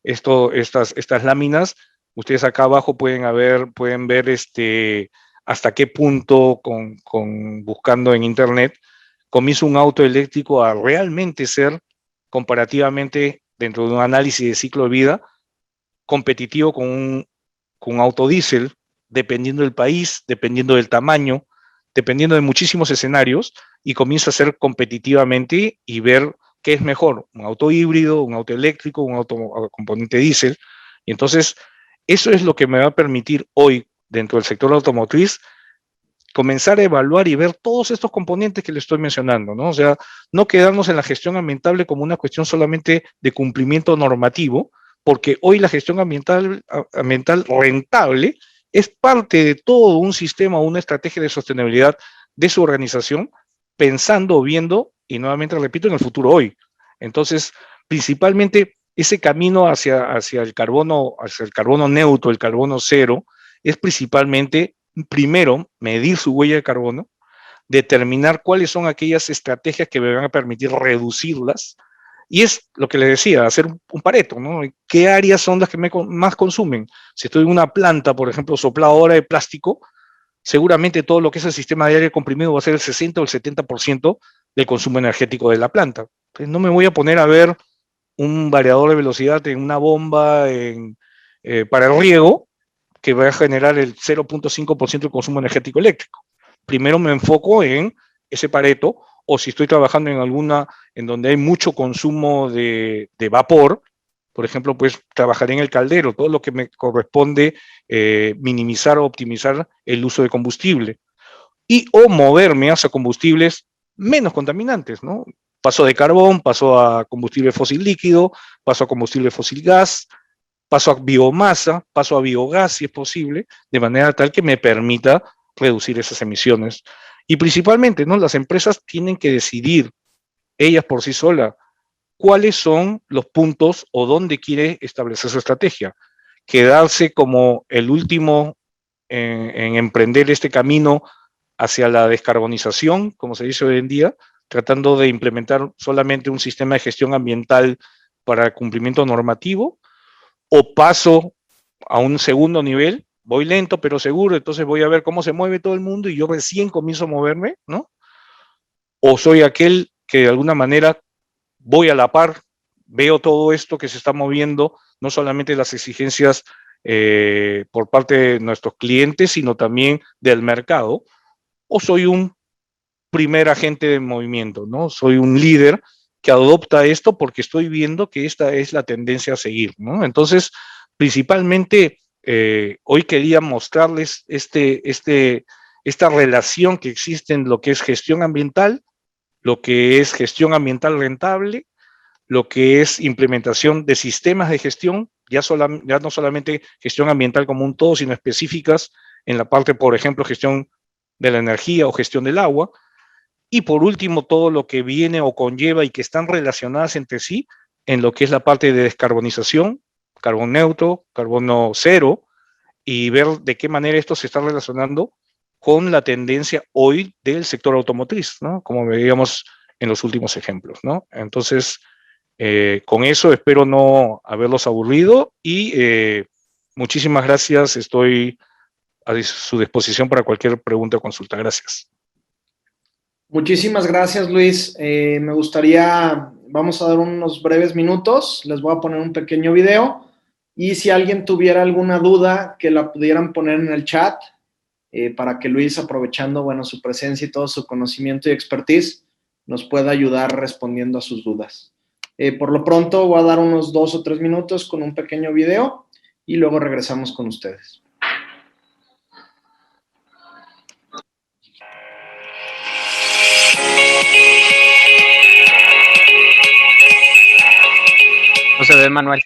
estas láminas. Ustedes acá abajo pueden ver hasta qué punto buscando en internet comienza un auto eléctrico a realmente ser comparativamente dentro de un análisis de ciclo de vida competitivo con un auto diésel, dependiendo del país, dependiendo del tamaño, dependiendo de muchísimos escenarios, y comienza a ser competitivamente y ver qué es mejor, un auto híbrido, un auto eléctrico, un auto componente diésel. Y entonces, eso es lo que me va a permitir hoy, dentro del sector automotriz, comenzar a evaluar y ver todos estos componentes que le estoy mencionando, ¿no? O sea, no quedarnos en la gestión ambiental como una cuestión solamente de cumplimiento normativo, porque hoy la gestión ambiental rentable es parte de todo un sistema, una estrategia de sostenibilidad de su organización, pensando, viendo, y nuevamente repito, en el futuro hoy. Entonces, principalmente ese camino hacia el carbono neutro, el carbono cero, es principalmente, primero, medir su huella de carbono, determinar cuáles son aquellas estrategias que me van a permitir reducirlas, y es lo que les decía, hacer un pareto, ¿no? ¿Qué áreas son las que más consumen? Si estoy en una planta, por ejemplo, sopladora de plástico, seguramente todo lo que es el sistema de aire comprimido va a ser el 60 o el 70% del consumo energético de la planta. Entonces, no me voy a poner a ver un variador de velocidad en una bomba para el riego que va a generar el 0.5% del consumo energético eléctrico. Primero me enfoco en ese pareto, o si estoy trabajando en donde hay mucho consumo de vapor, por ejemplo, pues trabajaré en el caldero, todo lo que me corresponde minimizar o optimizar el uso de combustible, o moverme hacia combustibles menos contaminantes, ¿no? Paso de carbón, paso a combustible fósil líquido, paso a combustible fósil gas, paso a biomasa, paso a biogás si es posible, de manera tal que me permita reducir esas emisiones. Y principalmente, ¿no? Las empresas tienen que decidir, ellas por sí solas, cuáles son los puntos o dónde quiere establecer su estrategia. Quedarse como el último en emprender este camino hacia la descarbonización, como se dice hoy en día, tratando de implementar solamente un sistema de gestión ambiental para el cumplimiento normativo, o paso a un segundo nivel, voy lento pero seguro, entonces voy a ver cómo se mueve todo el mundo y yo recién comienzo a moverme, ¿no? O soy aquel que de alguna manera voy a la par, veo todo esto que se está moviendo, no solamente las exigencias por parte de nuestros clientes, sino también del mercado, o soy un primer agente de movimiento, ¿no? Soy un líder que adopta esto porque estoy viendo que esta es la tendencia a seguir, ¿no? Entonces, principalmente hoy quería mostrarles esta relación que existe en lo que es gestión ambiental, lo que es gestión ambiental rentable, lo que es implementación de sistemas de gestión, ya no solamente gestión ambiental como un todo, sino específicas en la parte, por ejemplo, gestión de la energía o gestión del agua. Y por último, todo lo que viene o conlleva y que están relacionadas entre sí en lo que es la parte de descarbonización, carbono neutro, carbono cero, y ver de qué manera esto se está relacionando con la tendencia hoy del sector automotriz, ¿no? Como veíamos en los últimos ejemplos, ¿no? Entonces, con eso espero no haberlos aburrido y muchísimas gracias. Estoy a su disposición para cualquier pregunta o consulta. Gracias. Muchísimas gracias, Luis. Me gustaría, vamos a dar unos breves minutos, les voy a poner un pequeño video y si alguien tuviera alguna duda, que la pudieran poner en el chat para que Luis, aprovechando, bueno, su presencia y todo su conocimiento y expertise, nos pueda ayudar respondiendo a sus dudas. Por lo pronto voy a dar unos 2 o 3 minutos con un pequeño video y luego regresamos con ustedes. No se ve, Manuel.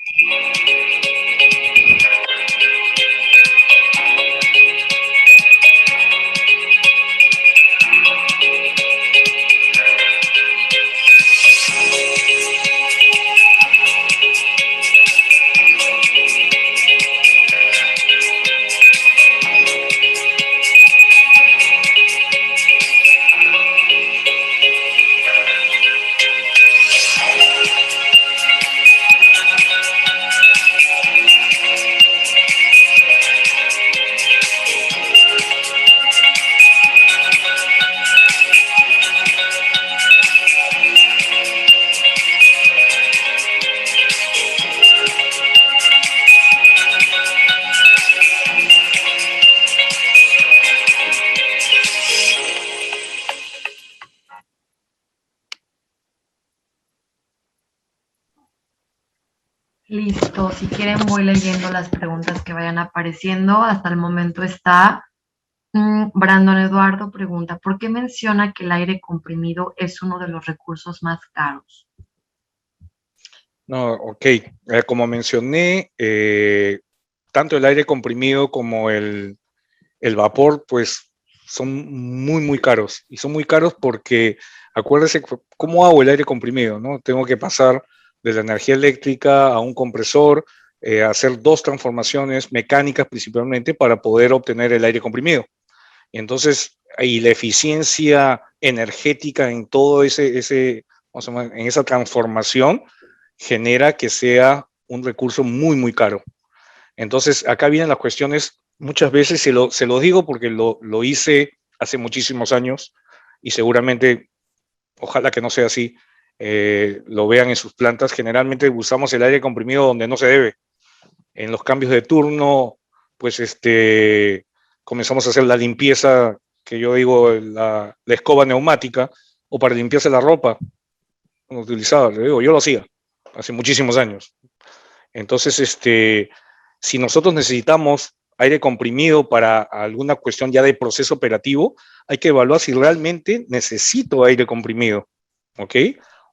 Listo, si quieren voy leyendo las preguntas que vayan apareciendo. Hasta el momento está Brandon Eduardo pregunta, ¿por qué menciona que el aire comprimido es uno de los recursos más caros? No, ok. Como mencioné, tanto el aire comprimido como el vapor, pues son muy, muy caros. Y son muy caros porque, acuérdense, ¿cómo hago el aire comprimido? ¿No? Tengo que pasar de la energía eléctrica a un compresor, hacer dos transformaciones mecánicas principalmente para poder obtener el aire comprimido. Y entonces, y la eficiencia energética en todo en esa transformación genera que sea un recurso muy, muy caro. Entonces, acá vienen las cuestiones, muchas veces se lo digo porque lo hice hace muchísimos años y seguramente, ojalá que no sea así, lo vean en sus plantas. Generalmente usamos el aire comprimido donde no se debe. En los cambios de turno, pues comenzamos a hacer la limpieza, que yo digo, la escoba neumática, o para limpiarse la ropa, utilizaba, le digo, yo lo hacía hace muchísimos años. Entonces, si nosotros necesitamos aire comprimido para alguna cuestión ya de proceso operativo, hay que evaluar si realmente necesito aire comprimido, ¿ok?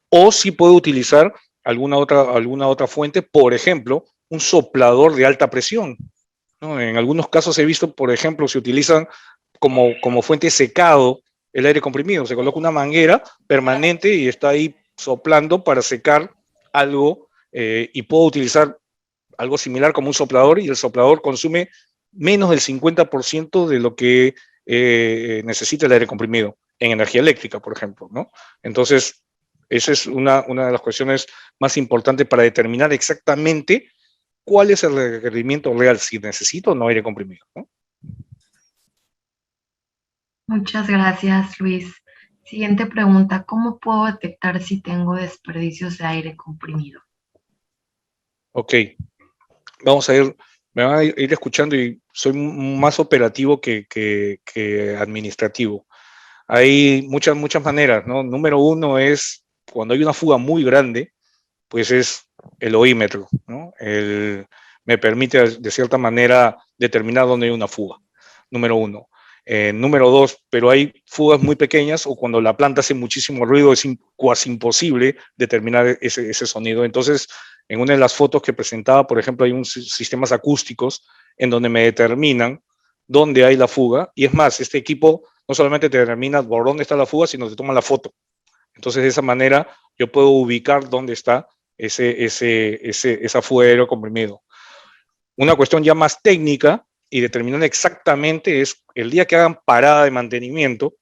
O si puedo utilizar alguna otra fuente, por ejemplo, un soplador de alta presión, ¿no? En algunos casos he visto, por ejemplo, se utilizan como fuente de secado el aire comprimido, se coloca una manguera permanente y está ahí soplando para secar algo y puedo utilizar algo similar como un soplador y el soplador consume menos del 50% de lo que necesita el aire comprimido en energía eléctrica, por ejemplo, ¿no? Entonces, esa es una de las cuestiones más importantes para determinar exactamente cuál es el requerimiento real, si necesito o no aire comprimido, ¿no? Muchas gracias, Luis. Siguiente pregunta, ¿cómo puedo detectar si tengo desperdicios de aire comprimido? Ok, vamos a ir, me van a ir escuchando y soy más operativo que administrativo. Hay muchas maneras, ¿no? Número uno es cuando hay una fuga muy grande, pues es el oímetro, ¿no? me permite de cierta manera determinar dónde hay una fuga, número uno. Número dos, pero hay fugas muy pequeñas o cuando la planta hace muchísimo ruido es casi imposible determinar ese sonido. Entonces, en una de las fotos que presentaba, por ejemplo, hay unos sistemas acústicos en donde me determinan dónde hay la fuga. Y es más, este equipo no solamente te determina por dónde está la fuga, sino te toma la foto. Entonces, de esa manera, yo puedo ubicar dónde está esa fuga de aire comprimido. Una cuestión ya más técnica y determinar exactamente es el día que hagan parada de mantenimiento.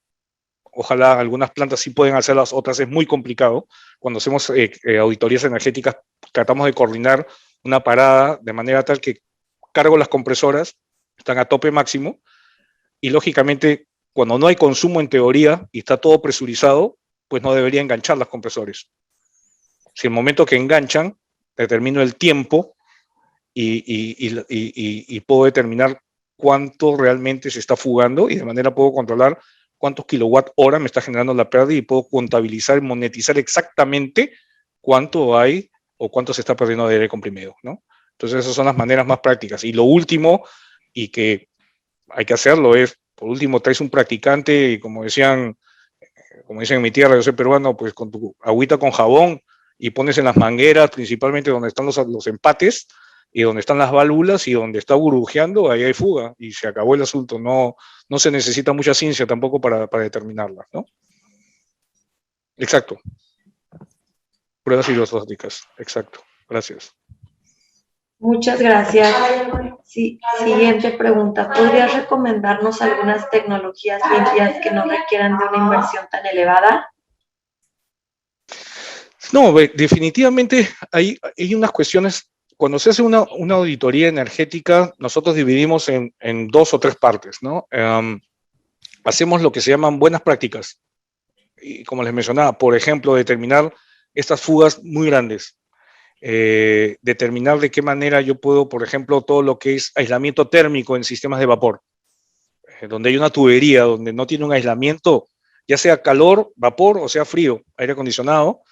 Ojalá algunas plantas sí pueden hacerlas, otras es muy complicado. Cuando hacemos auditorías energéticas, tratamos de coordinar una parada de manera tal que cargo las compresoras, están a tope máximo, y lógicamente cuando no hay consumo en teoría y está todo presurizado, pues no debería enganchar los compresores. Si el momento que enganchan, determino el tiempo y puedo determinar cuánto realmente se está fugando y de manera puedo controlar cuántos kilowatt hora me está generando la pérdida y puedo contabilizar y monetizar exactamente cuánto hay o cuánto se está perdiendo de aire comprimido, ¿no? Entonces esas son las maneras más prácticas. Y lo último, y que hay que hacerlo, es, por último, traes un practicante y como dicen en mi tierra, yo soy peruano, pues con tu agüita con jabón y pones en las mangueras, principalmente donde están los empates, y donde están las válvulas y donde está burbujeando, ahí hay fuga y se acabó el asunto. No se necesita mucha ciencia tampoco para determinarla, ¿no? Exacto. Pruebas hidrostáticas, exacto. Gracias. Muchas gracias. Sí, siguiente pregunta. ¿Podrías recomendarnos algunas tecnologías limpias que no requieran de una inversión tan elevada? No, definitivamente hay unas cuestiones. Cuando se hace una auditoría energética, nosotros dividimos en 2 o 3 partes, ¿no? Hacemos lo que se llaman buenas prácticas. Y como les mencionaba, por ejemplo, determinar estas fugas muy grandes. Determinar de qué manera yo puedo, por ejemplo, todo lo que es aislamiento térmico en sistemas de vapor, donde hay una tubería, donde no tiene un aislamiento, ya sea calor, vapor o sea frío, aire acondicionado,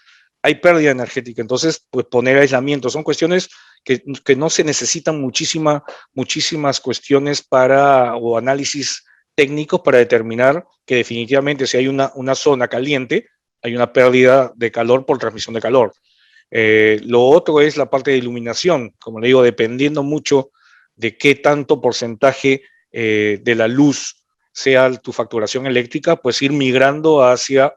hay pérdida energética. Entonces, pues poner aislamiento. Son cuestiones que no se necesitan muchísimas cuestiones o análisis técnicos para determinar que definitivamente si hay una zona caliente, hay una pérdida de calor por transmisión de calor. Lo otro es la parte de iluminación, como le digo, dependiendo mucho de qué tanto porcentaje de la luz sea tu facturación eléctrica, pues ir migrando hacia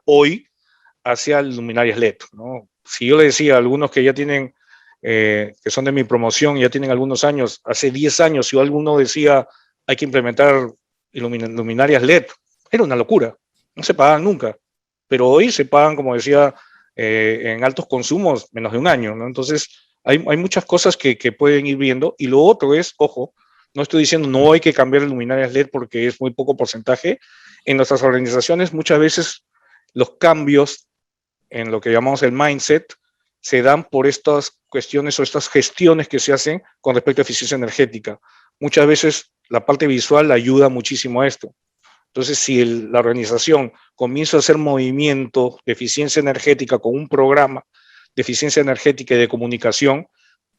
luminarias LED, ¿no? Si yo le decía a algunos que ya tienen, que son de mi promoción, ya tienen algunos años, hace 10 años, si alguno decía hay que implementar luminarias LED, era una locura, no se pagaban nunca, pero hoy se pagan, como decía, en altos consumos menos de un año, ¿no? Entonces hay muchas cosas que pueden ir viendo. Y lo otro es, ojo, no estoy diciendo no hay que cambiar luminarias LED porque es muy poco porcentaje. En nuestras organizaciones muchas veces los cambios en lo que llamamos el mindset se dan por estas cuestiones o estas gestiones que se hacen con respecto a eficiencia energética. Muchas veces la parte visual ayuda muchísimo a esto. Entonces, si la organización comienza a hacer movimiento de eficiencia energética con un programa de eficiencia energética y de comunicación,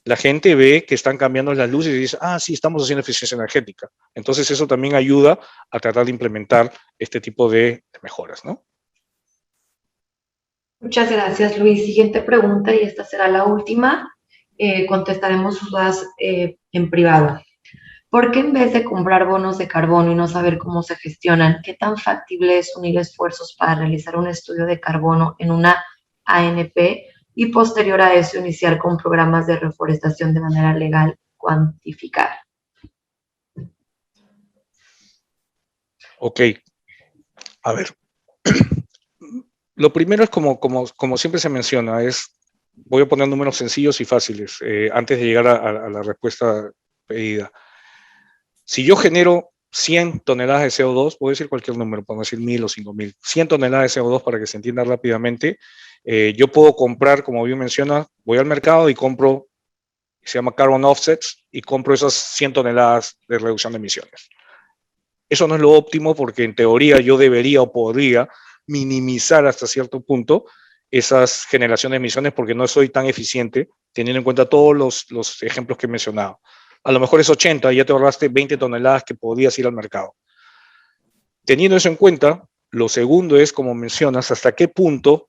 la gente ve que están cambiando las luces y dice, sí, estamos haciendo eficiencia energética. Entonces, eso también ayuda a tratar de implementar este tipo de mejoras, ¿no? Muchas gracias, Luis. Siguiente pregunta, y esta será la última. Contestaremos sus dudas en privado. ¿Por qué en vez de comprar bonos de carbono y no saber cómo se gestionan, qué tan factible es unir esfuerzos para realizar un estudio de carbono en una ANP y posterior a eso iniciar con programas de reforestación de manera legal cuantificada? Ok. A ver. Lo primero es como siempre se menciona, voy a poner números sencillos y fáciles antes de llegar a la respuesta pedida. Si yo genero 100 toneladas de CO2, puedo decir cualquier número, podemos decir 1000 o 5000, 100 toneladas de CO2 para que se entienda rápidamente, yo puedo comprar, como bien menciona, voy al mercado y compro, se llama carbon offsets, y compro esas 100 toneladas de reducción de emisiones. Eso no es lo óptimo porque en teoría yo debería o podría minimizar hasta cierto punto esas generaciones de emisiones porque no soy tan eficiente teniendo en cuenta todos los ejemplos que he mencionado. a lo mejor es 80 y ya te ahorraste 20 toneladas que podías ir al mercado. Teniendo eso en cuenta, lo segundo es, como mencionas, hasta qué punto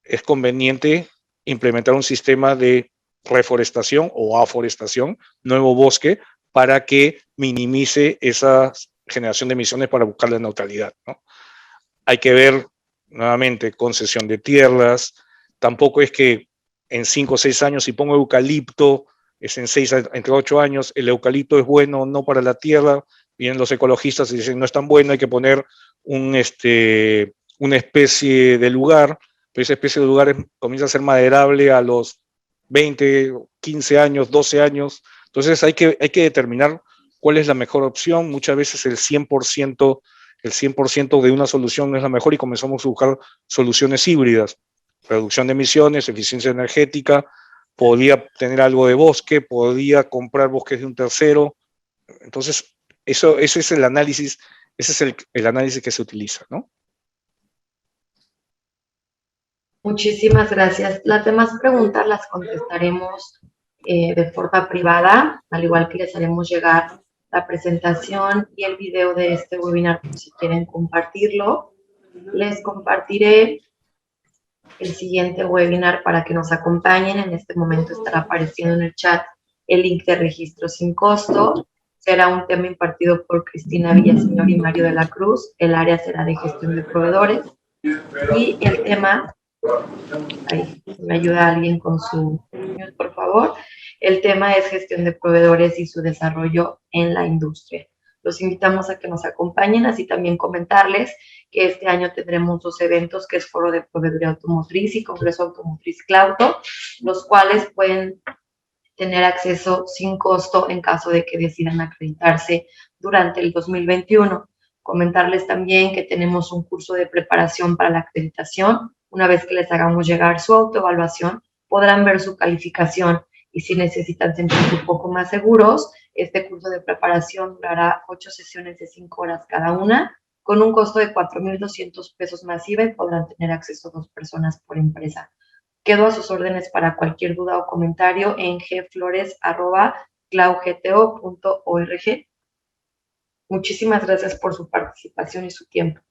es conveniente implementar un sistema de reforestación o aforestación, nuevo bosque, para que minimice esa generación de emisiones para buscar la neutralidad, ¿no? Hay que ver, nuevamente, concesión de tierras. Tampoco es que en 5 o 6 años, si pongo eucalipto, es entre 8 años, el eucalipto es bueno o no para la tierra. Vienen los ecologistas y dicen no es tan bueno, hay que poner una especie de lugar, pero esa especie de lugar comienza a ser maderable a los 20, 15 años, 12 años. Entonces hay que determinar cuál es la mejor opción. Muchas veces el 100% de una solución no es la mejor y comenzamos a buscar soluciones híbridas. Reducción de emisiones, eficiencia energética, podía tener algo de bosque, podía comprar bosques de un tercero. Entonces, ese es el análisis, ese es el análisis que se utiliza, ¿no? Muchísimas gracias. Las demás preguntas las contestaremos de forma privada, al igual que les haremos llegar la presentación y el video de este webinar por si quieren compartirlo. Les compartiré el siguiente webinar para que nos acompañen. En este momento estará apareciendo en el chat el link de registro sin costo. Será un tema impartido por Cristina Villaseñor y Mario de la Cruz. El área será de gestión de proveedores. Y el tema, ahí, me ayuda alguien con su, por favor. El tema es gestión de proveedores y su desarrollo en la industria. Los invitamos a que nos acompañen, así también comentarles que este año tendremos 2 eventos, que es Foro de Proveeduría Automotriz y Congreso Automotriz Clauto, los cuales pueden tener acceso sin costo en caso de que decidan acreditarse durante el 2021. Comentarles también que tenemos un curso de preparación para la acreditación. Una vez que les hagamos llegar su autoevaluación, podrán ver su calificación y si necesitan sentirse un poco más seguros, este curso de preparación durará 8 sesiones de 5 horas cada una, con un costo de 4,200 pesos más IVA y podrán tener acceso a 2 personas por empresa. Quedo a sus órdenes para cualquier duda o comentario en gflores@claugto.org. Muchísimas gracias por su participación y su tiempo.